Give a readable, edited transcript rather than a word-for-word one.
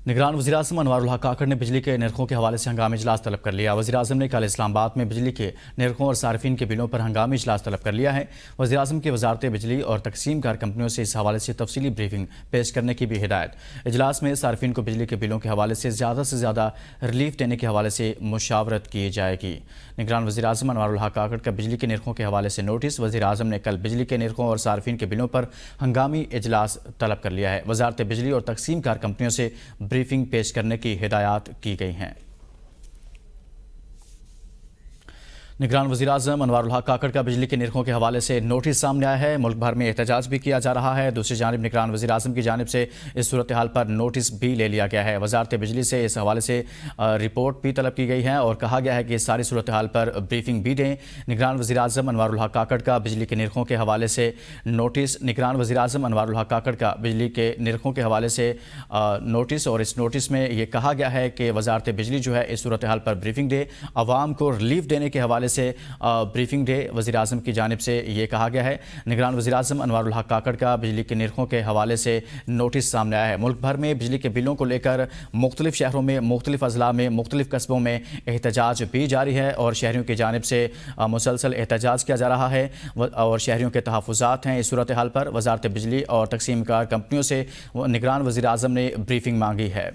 نگران وزیراعظم انوار الحق کاکڑ نے بجلی کے نرخوں کے حوالے سے ہنگامی اجلاس طلب کر لیا۔ وزیراعظم نے کل اسلام آباد میں بجلی کے نرخوں اور صارفین کے بلوں پر ہنگامی اجلاس طلب کر لیا ہے۔ وزیراعظم کی وزارت بجلی اور تقسیم کار کمپنیوں سے اس حوالے سے تفصیلی بریفنگ پیش کرنے کی بھی ہدایت۔ اجلاس میں صارفین کو بجلی کے بلوں کے حوالے سے زیادہ ریلیف دینے کے حوالے سے مشاورت کی جائے گی۔ نگران وزیراعظم انوار الحق کاکڑ کا بجلی کے نرخوں کے حوالے سے نوٹس۔ وزیراعظم نے کل بجلی کے نرخوں اور صارفین کے بلوں پر ہنگامی اجلاس طلب کر لیا ہے۔ وزارت بجلی اور تقسیم کار کمپنیوں سے بریفنگ پیش کرنے کی ہدایات کی گئی ہیں۔ نگران وزیراعظم انوار الحق کاکڑ کا بجلی کے نرخوں کے حوالے سے نوٹس سامنے آیا ہے۔ ملک بھر میں احتجاج بھی کیا جا رہا ہے۔ دوسری جانب نگران وزیراعظم کی جانب سے اس صورتحال پر نوٹس بھی لے لیا گیا ہے۔ وزارت بجلی سے اس حوالے سے رپورٹ بھی طلب کی گئی ہے اور کہا گیا ہے کہ اس ساری صورتحال پر بریفنگ بھی دیں۔ نگران وزیراعظم انوار الحق کاکڑ کا بجلی کے نرخوں کے حوالے سے نوٹس۔ نگران وزیراعظم انوار الحق کاکڑ کا بجلی کے نرخوں کے حوالے سے نوٹس، اور اس نوٹس میں یہ کہا گیا ہے کہ وزارت بجلی جو ہے اس صورتحال پر بریفنگ دے، عوام کو ریلیف دینے کے حوالے سے بریفنگ ڈے وزیراعظم کی جانب سے یہ کہا گیا ہے۔ نگران وزیراعظم انوار الحق کاکڑ کا بجلی کے نرخوں کے حوالے سے نوٹس سامنے آیا ہے۔ ملک بھر میں بجلی کے بلوں کو لے کر مختلف شہروں میں، مختلف اضلاع میں، مختلف قصبوں میں احتجاج بھی جاری ہے اور شہریوں کی جانب سے مسلسل احتجاج کیا جا رہا ہے اور شہریوں کے تحفظات ہیں۔ اس صورتحال پر وزارت بجلی اور تقسیم کار کمپنیوں سے نگران وزیراعظم نے بریفنگ مانگی ہے۔